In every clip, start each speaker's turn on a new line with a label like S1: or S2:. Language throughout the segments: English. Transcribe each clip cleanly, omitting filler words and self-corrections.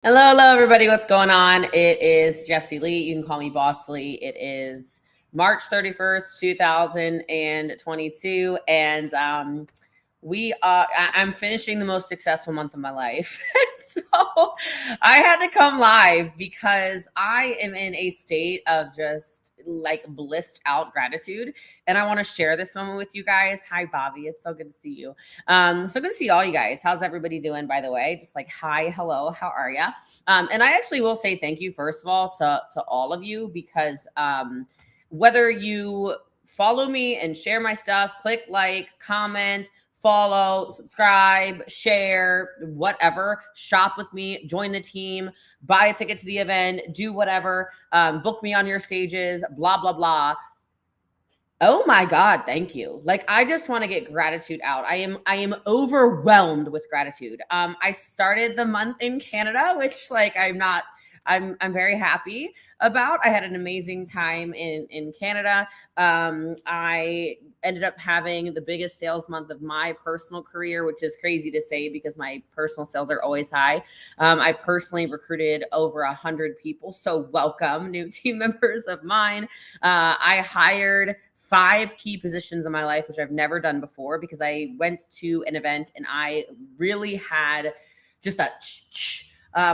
S1: Hello, everybody. What's going on? It is Jessie Lee. You can call me Boss Lee. It is March 31st, 2022. And I'm finishing the most successful month of my life. So I had to come live because I am in a state of just like blissed out gratitude. And I want to share this moment with you guys. Hi, Bobby. It's so good to see you. So good to see all you guys. How's everybody doing, by the way? Just like, hi, hello, how are ya? And I actually will say thank you, first of all, to all of you, because whether you follow me and share my stuff, click like, comment, follow, subscribe, share, whatever, shop with me, join the team, buy a ticket to the event, do whatever, book me on your stages, blah, blah, blah. Oh my God, thank you. Like, I just want to get gratitude out. I am overwhelmed with gratitude. I started the month in Canada, which like I'm very happy about. I had an amazing time in Canada. I ended up having the biggest sales month of my personal career, which is crazy to say because my personal sales are always high. I personally recruited over 100 people. So welcome, new team members of mine. I hired 5 key positions in my life, which I've never done before, because I went to an event and I really had just a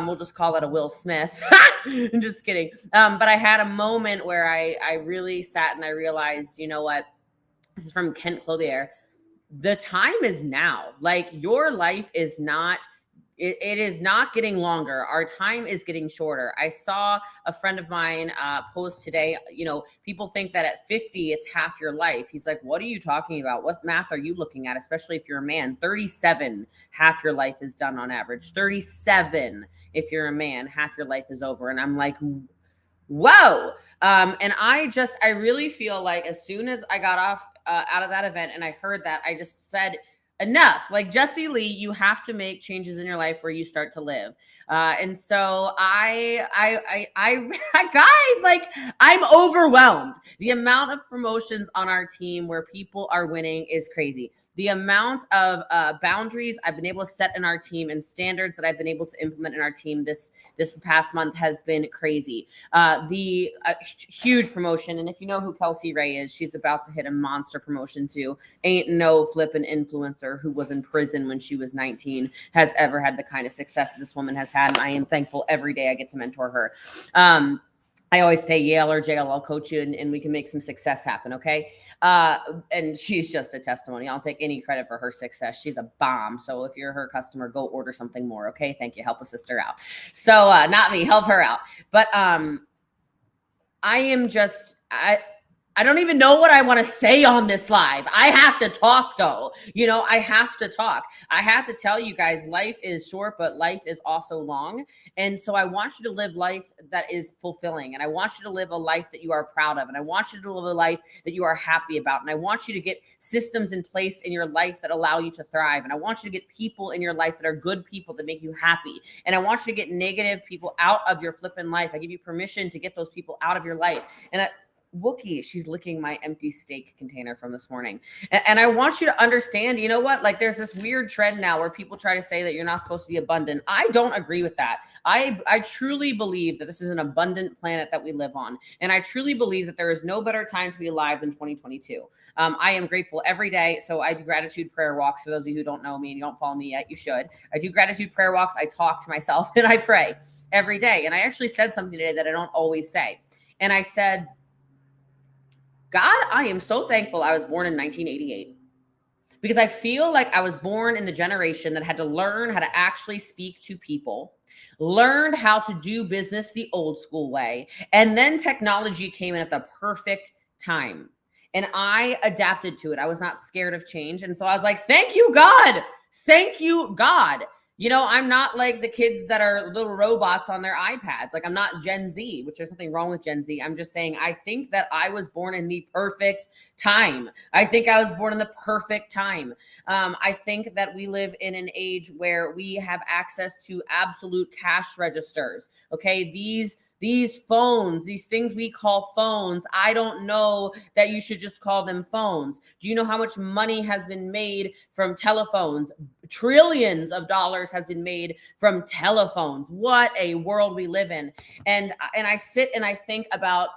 S1: we'll just call it a Will Smith. I'm just kidding. But I had a moment where I really sat and I realized, you know what? This is from Kent Clothier. The time is now. Like, your life is not, it is not getting longer. Our time is getting shorter. I saw a friend of mine post today, people think that at 50, it's half your life. He's like, what are you talking about? What math are you looking at? Especially if you're a man. 37, half your life is done on average. 37, if you're a man, half your life is over. And I'm like, whoa. And I really feel like as soon as I got off out of that event and I heard that, I just said, enough. Like, Jessie Lee, you have to make changes in your life where you start to live. And so I guys, like, I'm overwhelmed. The amount of promotions on our team where people are winning is crazy. The amount of boundaries I've been able to set in our team and standards that I've been able to implement in our team this past month has been crazy. The huge promotion. And if you know who Kelsey Ray is, she's about to hit a monster promotion too. Ain't no flippin' influencer who was in prison when she was 19 has ever had the kind of success that this woman has had. And I am thankful every day I get to mentor her. I always say Yale or JL, I'll coach you and we can make some success happen, okay? And she's just a testimony. I'll take any credit for her success. She's a bomb. So if you're her customer, go order something more, okay? Thank you. Help a sister out. So not me, help her out. But I don't even know what I want to say on this live. I have to talk though. I have to talk. I have to tell you guys, life is short, but life is also long. And so I want you to live life that is fulfilling. And I want you to live a life that you are proud of. And I want you to live a life that you are happy about. And I want you to get systems in place in your life that allow you to thrive. And I want you to get people in your life that are good people that make you happy. And I want you to get negative people out of your flipping life. I give you permission to get those people out of your life. And Wookie, she's licking my empty steak container from this morning. And I want you to understand, you know what? Like, there's this weird trend now where people try to say that you're not supposed to be abundant. I don't agree with that. I truly believe that this is an abundant planet that we live on. And I truly believe that there is no better time to be alive than 2022. I am grateful every day. So I do gratitude prayer walks. For those of you who don't know me and you don't follow me yet, you should. I do gratitude prayer walks. I talk to myself and I pray every day. And I actually said something today that I don't always say. And I said, God, I am so thankful I was born in 1988, because I feel like I was born in the generation that had to learn how to actually speak to people, learned how to do business the old school way, and then technology came in at the perfect time. And I adapted to it. I was not scared of change. And so I was like, thank you, God. Thank you, God. I'm not like the kids that are little robots on their iPads. Like, I'm not Gen Z, which there's nothing wrong with Gen Z. I'm just saying, I think that I was born in the perfect time. I think I was born in the perfect time. I think that we live in an age where we have access to absolute cash registers. Okay. These These phones, these things we call phones, I don't know that you should just call them phones. Do you know how much money has been made from telephones? Trillions of dollars has been made from telephones. What a world we live in. And I sit and I think about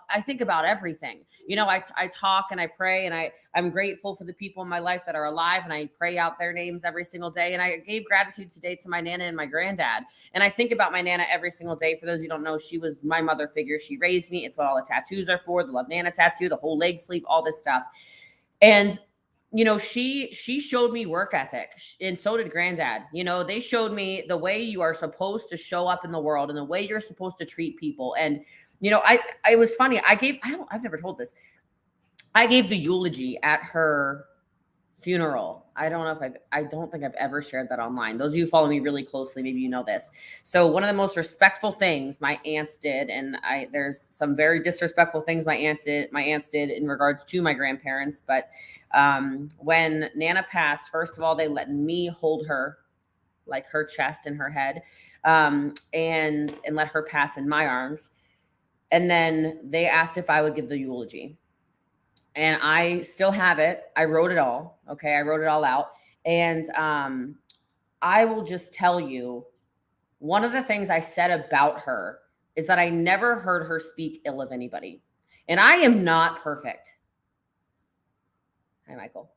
S1: everything. You know, I talk and I pray, and I'm grateful for the people in my life that are alive, and I pray out their names every single day. And I gave gratitude today to my Nana and my granddad. And I think about my Nana every single day. For those of you who don't know, she was my mother figure. She raised me. It's what all the tattoos are for, the Love Nana tattoo, the whole leg sleeve, all this stuff. And you know, she showed me work ethic, and so did granddad. You know, they showed me the way you are supposed to show up in the world and the way you're supposed to treat people. And you know, it was funny. I've never told this. I gave the eulogy at her funeral. I don't think I've ever shared that online. Those of you who follow me really closely, maybe you know this. So one of the most respectful things my aunts did, and there's some very disrespectful things my aunts did in regards to my grandparents. But when Nana passed, first of all, they let me hold her, like her chest and her head, and let her pass in my arms. And then they asked if I would give the eulogy. And I still have it. I wrote it all. Okay. I wrote it all out. And I will just tell you, one of the things I said about her is that I never heard her speak ill of anybody. And I am not perfect. Hi, Michael.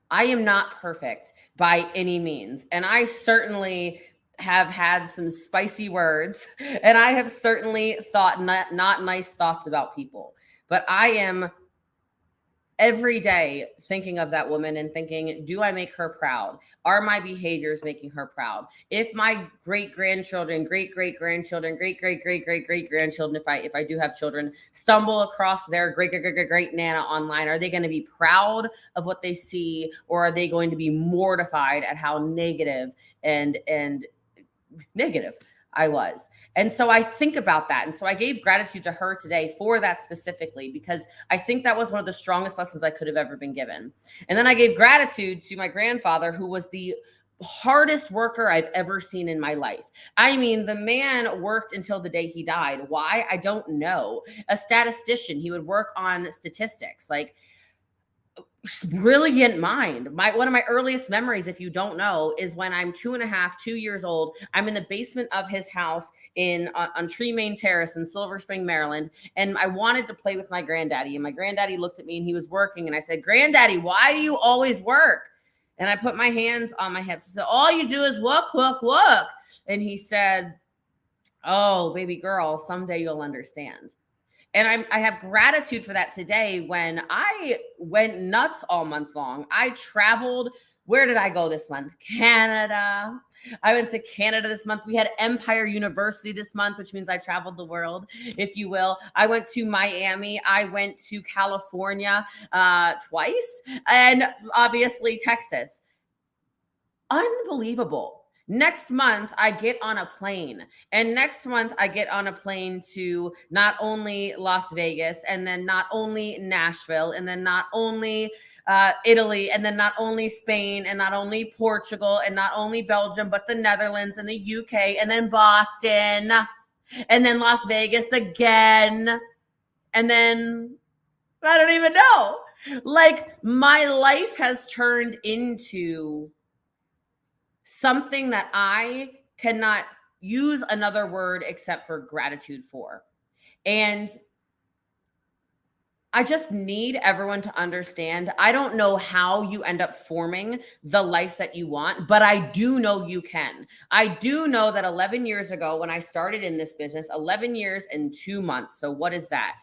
S1: I am not perfect by any means. And I certainly have had some spicy words, and I have certainly thought not nice thoughts about people. But I am every day thinking of that woman and thinking, do I make her proud? Are my behaviors making her proud? If my great-grandchildren, great-great-grandchildren, great-great-great-great-great-grandchildren, if I do have children, stumble across their great-great-great-great Nana online, are they going to be proud of what they see, or are they going to be mortified at how negative and negative I was? And so I think about that. And so I gave gratitude to her today for that specifically, because I think that was one of the strongest lessons I could have ever been given. And then I gave gratitude to my grandfather, who was the hardest worker I've ever seen in my life. I mean, the man worked until the day he died. Why? I don't know. A statistician. He would work on statistics. Like, brilliant mind. One of my earliest memories, if you don't know, is when I'm 2 years old. I'm in the basement of his house on Tremaine Terrace in Silver Spring, Maryland, and I wanted to play with my granddaddy. And my granddaddy looked at me, and he was working, and I said, "Granddaddy, why do you always work?" And I put my hands on my hips. He said, "All you do is work, work, work." And he said, "Oh, baby girl, someday you'll understand." And I have gratitude for that today. When I went nuts all month long, I traveled. Where did I go this month? Canada. I went to Canada this month. We had Empire University this month, which means I traveled the world, if you will. I went to Miami. I went to California twice, and obviously Texas. Unbelievable. Next month, I get on a plane. And next month, I get on a plane to not only Las Vegas, and then not only Nashville, and then not only Italy, and then not only Spain, and not only Portugal, and not only Belgium, but the Netherlands and the UK, and then Boston, and then Las Vegas again. And then I don't even know. Like, my life has turned into something that I cannot use another word except for gratitude for. And I just need everyone to understand, I don't know how you end up forming the life that you want, but I do know you can. I do know that 11 years ago, when I started in this business, 11 years and 2 months. So what is that?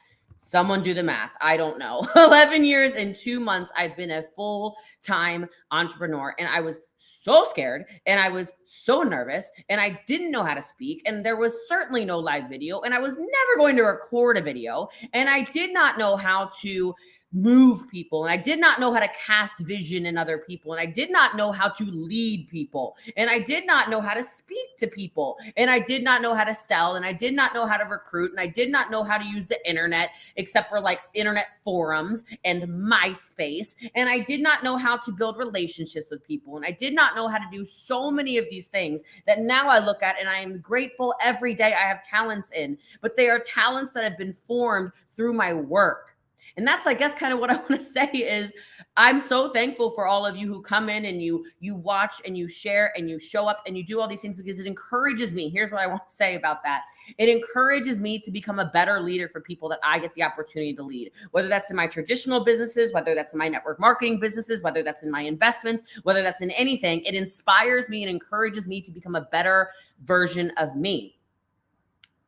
S1: Someone do the math. I don't know. 11 years and 2 months, I've been a full-time entrepreneur, and I was so scared, and I was so nervous, and I didn't know how to speak, and there was certainly no live video, and I was never going to record a video, and I did not know how to move people, and I did not know how to cast vision in other people, and I did not know how to lead people, and I did not know how to speak to people, and I did not know how to sell, and I did not know how to recruit, and I did not know how to use the internet except for like internet forums and MySpace, and I did not know how to build relationships with people, and I did not know how to do so many of these things that now I look at and I am grateful every day I have talents in, but they are talents that have been formed through my work. And that's, I guess, kind of what I want to say is I'm so thankful for all of you who come in and you watch and you share and you show up and you do all these things, because it encourages me. Here's what I want to say about that. It encourages me to become a better leader for people that I get the opportunity to lead, whether that's in my traditional businesses, whether that's in my network marketing businesses, whether that's in my investments, whether that's in anything. It inspires me and encourages me to become a better version of me.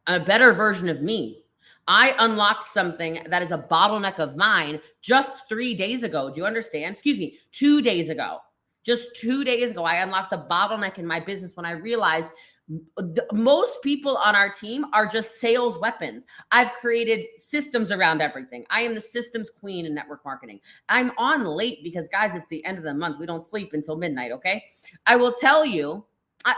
S1: A better version of me. I unlocked something that is a bottleneck of mine just 3 days ago. Do you understand? Excuse me, 2 days ago. Just 2 days ago, I unlocked a bottleneck in my business when I realized most people on our team are just sales weapons. I've created systems around everything. I am the systems queen in network marketing. I'm on late because, guys, it's the end of the month. We don't sleep until midnight, okay? I will tell you,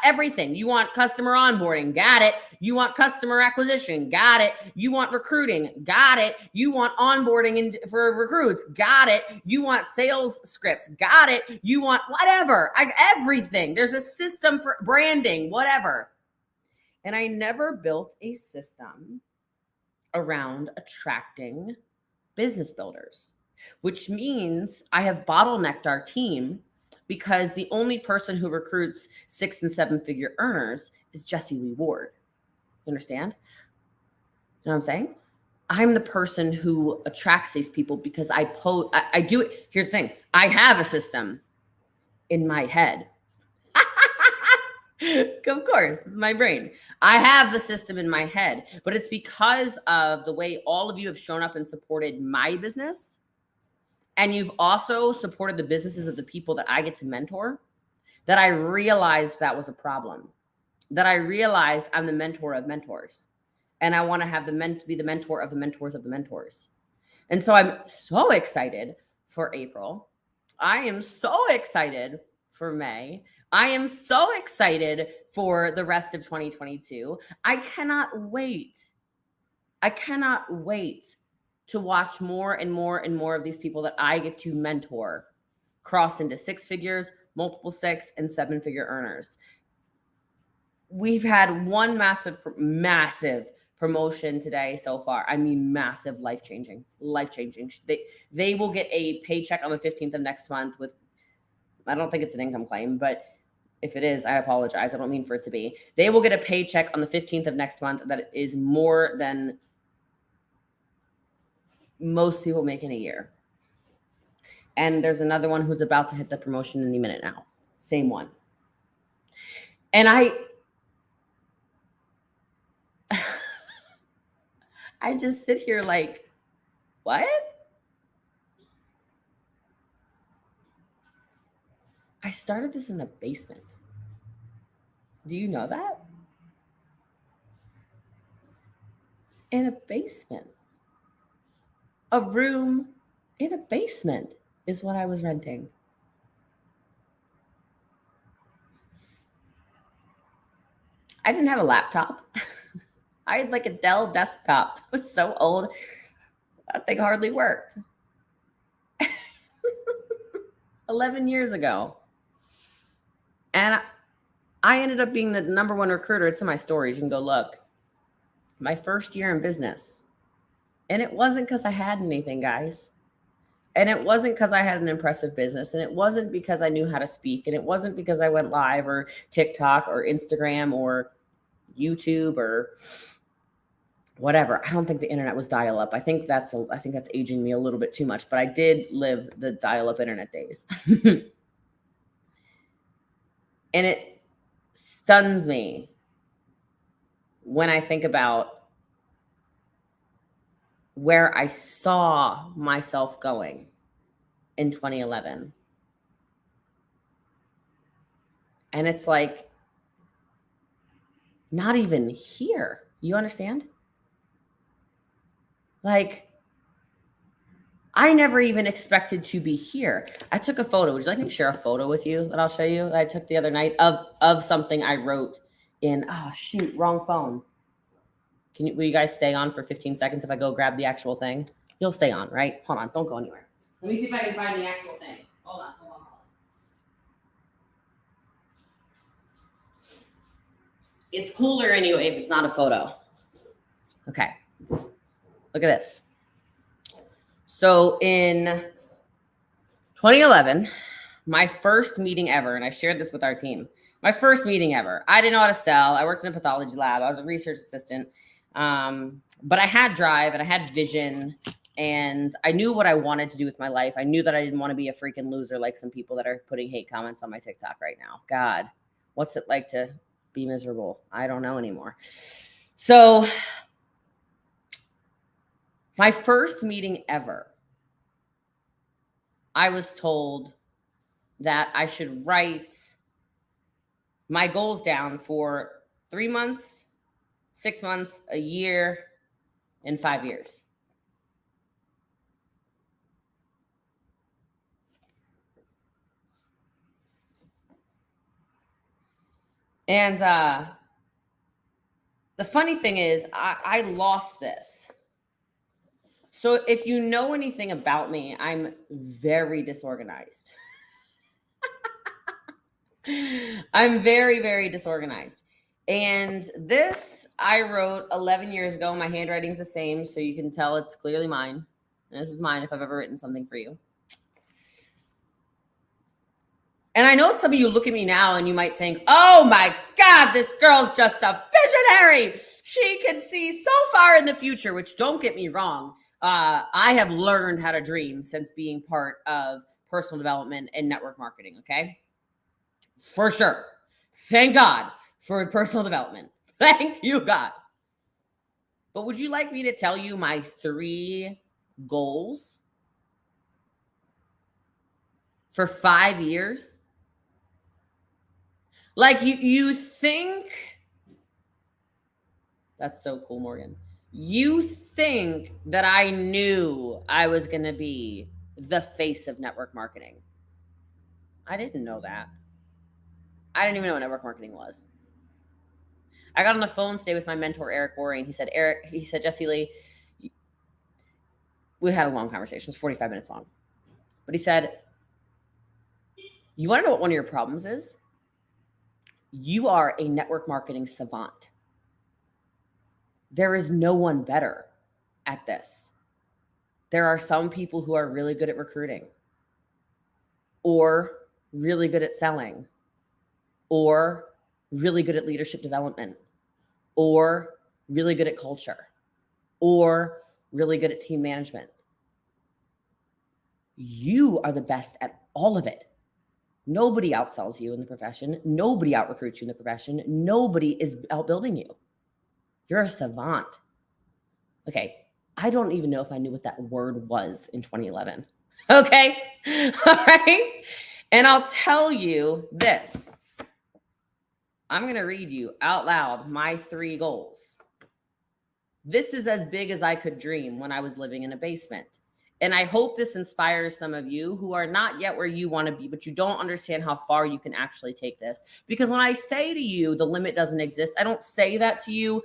S1: everything. You want customer onboarding, got it. You want customer acquisition, got it. You want recruiting, got it. You want onboarding for recruits, got it. You want sales scripts, got it. You want whatever, everything. There's a system for branding, whatever. And I never built a system around attracting business builders, which means I have bottlenecked our team, because the only person who recruits 6 and 7 figure earners is Jessie Lee Ward. You understand? You know what I'm saying? I'm the person who attracts these people because I do it. Here's the thing. I have a system in my head. Of course, it's my brain. I have the system in my head, but it's because of the way all of you have shown up and supported my business. And you've also supported the businesses of the people that I get to mentor, that I realized that was a problem, that I realized I'm the mentor of mentors. And I want to have be the mentor of the mentors of the mentors. And so I'm so excited for April. I am so excited for May. I am so excited for the rest of 2022. I cannot wait. I cannot wait to watch more and more and more of these people that I get to mentor cross into 6 figures, multiple 6 and 7 figure earners. We've had one massive promotion today so far. I mean, massive, life-changing. They will get a paycheck on the 15th of next month with, I don't think it's an income claim, but if it is, I apologize. I don't mean for it to be. They will get a paycheck on the 15th of next month that is more than most people make in a year. And there's another one who's about to hit the promotion any minute now. Same one. And I just sit here like, what? I started this in a basement. Do you know that? In a basement. A room in a basement is what I was renting. I didn't have a laptop. I had like a Dell desktop. It was so old. That thing hardly worked. 11 years ago. And I ended up being the number 1 recruiter. It's in my stories. You can go look. My first year in business. And it wasn't because I had anything, guys. And it wasn't because I had an impressive business. And it wasn't because I knew how to speak. And it wasn't because I went live or TikTok or Instagram or YouTube or whatever. I don't think the internet was dial-up. I think that's aging me a little bit too much. But I did live the dial-up internet days. And it stuns me when I think about where I saw myself going in 2011. And it's like, not even here. You understand? Like, I never even expected to be here. I took a photo. Would you like me to share a photo with you that I'll show you that I took the other night of something I wrote in, oh shoot, wrong phone. Will you guys stay on for 15 seconds if I go grab the actual thing? You'll stay on, right? Hold on, don't go anywhere. Let me see if I can find the actual thing. Hold on. It's cooler anyway if it's not a photo. Okay. Look at this. So in 2011, my first meeting ever, and I shared this with our team, my first meeting ever. I didn't know how to sell. I worked in a pathology lab. I was a research assistant. But I had drive and I had vision and I knew what I wanted to do with my life. I knew that I didn't want to be a freaking loser like some people that are putting hate comments on my TikTok right now. God, what's it like to be miserable? I don't know anymore. So my first meeting ever, I was told that I should write my goals down for 3 months, 6 months, a year, and 5 years. And the funny thing is, I lost this. So if you know anything about me, I'm very disorganized. I'm very, very disorganized. And this I wrote 11 years ago. My handwriting's the same, so you can tell it's clearly mine. And this is mine if I've ever written something for you. And I know some of you look at me now and you might think, oh my God, this girl's just a visionary. She can see so far in the future, which don't get me wrong. I have learned how to dream since being part of personal development and network marketing, okay? For sure. Thank God for personal development. Thank you, God. But would you like me to tell you my 3 goals for 5 years? Like you think, that's so cool, Morgan. You think that I knew I was going to be the face of network marketing. I didn't know that. I didn't even know what network marketing was. I got on the phone today with my mentor, Eric Worre, and he said, Jessie Lee, we had a long conversation. It was 45 minutes long. But he said, you want to know what one of your problems is? You are a network marketing savant. There is no one better at this. There are some people who are really good at recruiting, or really good at selling, or really good at leadership development, or really good at culture, or really good at team management. You are the best at all of it. Nobody outsells you in the profession. Nobody out-recruits you in the profession. Nobody is outbuilding you. You're a savant. Okay, I don't even know if I knew what that word was in 2011. Okay, all right? And I'll tell you this. I'm going to read you out loud my 3 goals. This is as big as I could dream when I was living in a basement. And I hope this inspires some of you who are not yet where you want to be, but you don't understand how far you can actually take this. Because when I say to you, the limit doesn't exist, I don't say that to you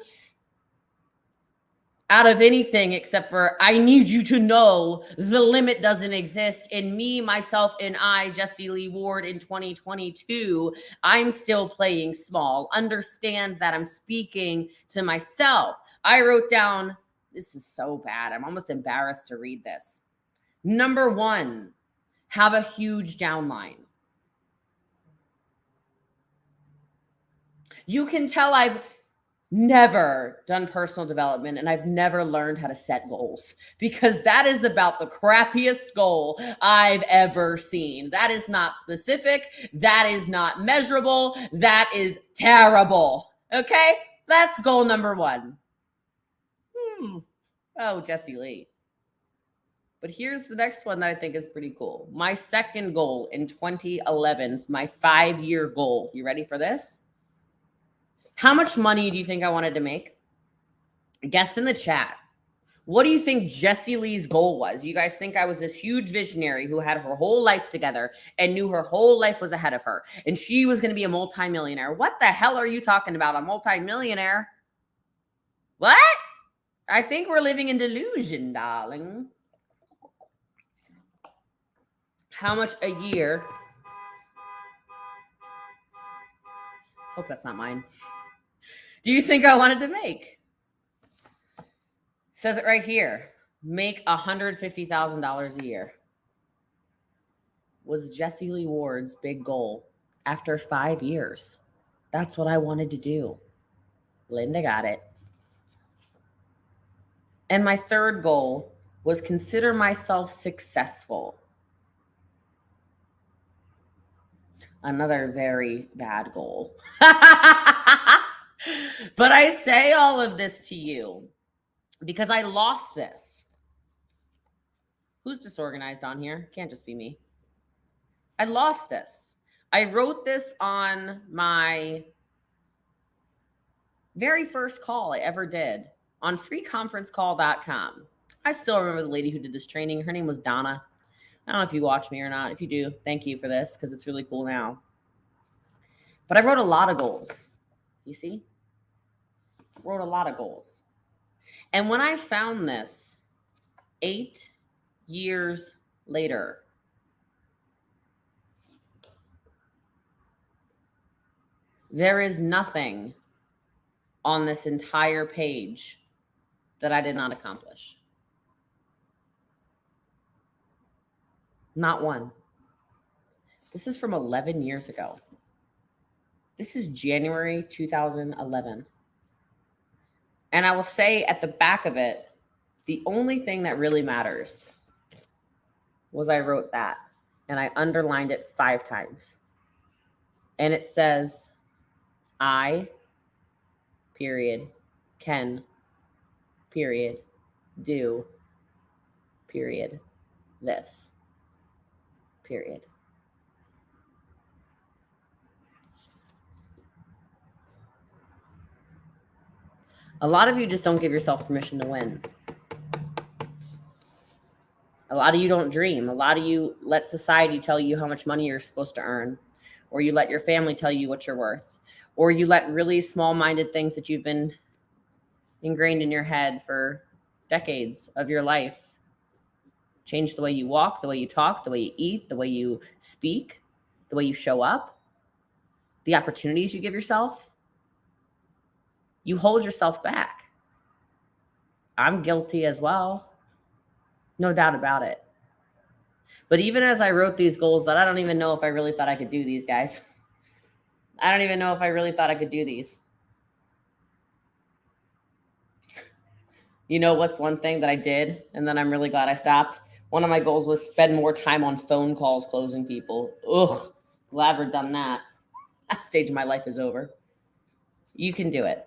S1: out of anything except for, I need you to know the limit doesn't exist. In me, myself, and I, Jessie Lee Ward, in 2022, I'm still playing small. Understand that I'm speaking to myself. I wrote down, this is so bad. I'm almost embarrassed to read this. Number 1, have a huge downline. You can tell I've never done personal development and I've never learned how to set goals, because that is about the crappiest goal I've ever seen. That is not specific. That is not measurable. That is terrible. Okay? That's goal number 1. Oh, Jessie Lee. But here's the next one that I think is pretty cool. My second goal in 2011, my 5-year goal. You ready for this? How much money do you think I wanted to make? Guess in the chat. What do you think Jessie Lee's goal was? You guys think I was this huge visionary who had her whole life together and knew her whole life was ahead of her and she was going to be a multimillionaire. What the hell are you talking about? A multimillionaire? What? I think we're living in delusion, darling. How much a year? Hope that's not mine. Do you think I wanted to make? Says it right here. Make $150,000 a year. Was Jessie Lee Ward's big goal after 5 years. That's what I wanted to do. Linda got it. And my third goal was consider myself successful. Another very bad goal. But I say all of this to you because I lost this. Who's disorganized on here? Can't just be me. I lost this. I wrote this on my very first call I ever did on freeconferencecall.com. I still remember the lady who did this training. Her name was Donna. I don't know if you watch me or not. If you do, thank you for this because it's really cool now. But I wrote a lot of goals. You see? Wrote a lot of goals. And when I found this 8 years later, there is nothing on this entire page that I did not accomplish. Not one. This is from 11 years ago. This is January 2011. And I will say at the back of it, the only thing that really matters was I wrote that and I underlined it 5 times. And it says, I, period, can, period, do, period, this, period. A lot of you just don't give yourself permission to win. A lot of you don't dream. A lot of you let society tell you how much money you're supposed to earn, or you let your family tell you what you're worth, or you let really small-minded things that you've been ingrained in your head for decades of your life change the way you walk, the way you talk, the way you eat, the way you speak, the way you show up, the opportunities you give yourself. You hold yourself back. I'm guilty as well. No doubt about it. But even as I wrote these goals that I don't even know if I really thought I could do these, guys. I don't even know if I really thought I could do these. You know what's one thing that I did and then I'm really glad I stopped? One of my goals was spend more time on phone calls closing people. Ugh, glad we're done that. That stage of my life is over. You can do it.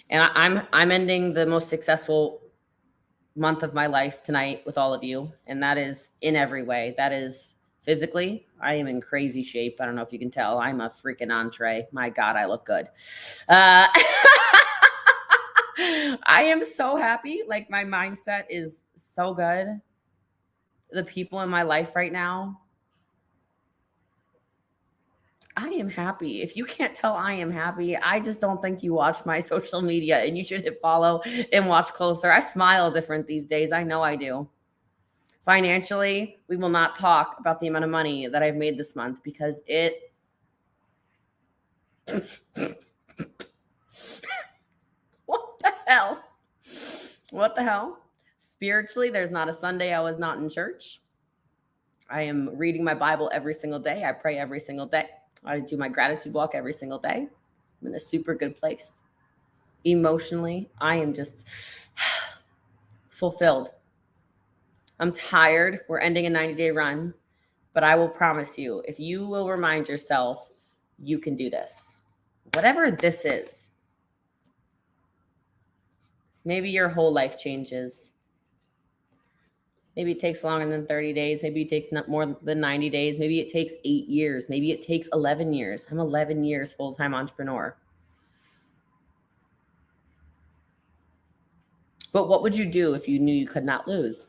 S1: And I'm ending the most successful month of my life tonight with all of you. And that is in every way. That is physically. I am in crazy shape. I don't know if you can tell. I'm a freaking entree. My God, I look good. I am so happy. Like my mindset is so good. The people in my life right now, I am happy. If you can't tell I am happy, I just don't think you watch my social media and you should hit follow and watch closer. I smile different these days. I know I do. Financially, we will not talk about the amount of money that I've made this month because it what the hell? What the hell? Spiritually, there's not a Sunday I was not in church. I am reading my Bible every single day. I pray every single day. I do my gratitude walk every single day. I'm in a super good place. Emotionally, I am just fulfilled. I'm tired. We're ending a 90-day run, but I will promise you, if you will remind yourself, you can do this. Whatever this is, maybe your whole life changes. Maybe it takes longer than 30 days. Maybe it takes not more than 90 days. Maybe it takes 8 years. Maybe it takes 11 years. I'm 11 years full-time entrepreneur. But what would you do if you knew you could not lose?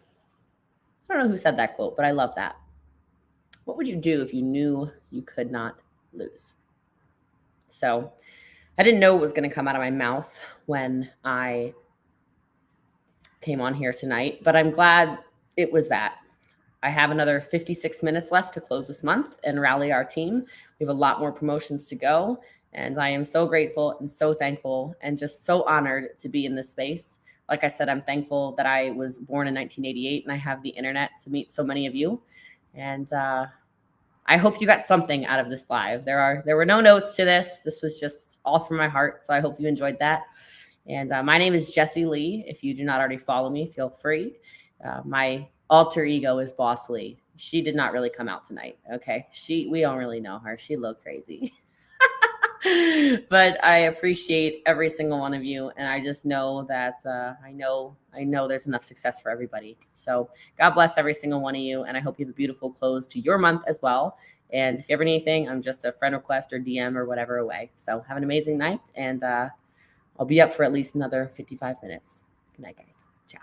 S1: I don't know who said that quote, but I love that. What would you do if you knew you could not lose? So I didn't know what was going to come out of my mouth when I came on here tonight, but I'm glad it was that. I have another 56 minutes left to close this month and rally our team. We have a lot more promotions to go. And I am so grateful and so thankful and just so honored to be in this space. Like I said, I'm thankful that I was born in 1988 and I have the internet to meet so many of you. And I hope you got something out of this live. There were no notes to this. This was just all from my heart. So I hope you enjoyed that. And my name is Jessie Lee. If you do not already follow me, feel free. My alter ego is Boss Lee. She did not really come out tonight. Okay. We don't really know her. She looked crazy. But I appreciate every single one of you. And I just know that I know there's enough success for everybody. So God bless every single one of you. And I hope you have a beautiful close to your month as well. And if you ever need anything, I'm just a friend request or DM or whatever away. So have an amazing night. And I'll be up for at least another 55 minutes. Good night, guys. Ciao.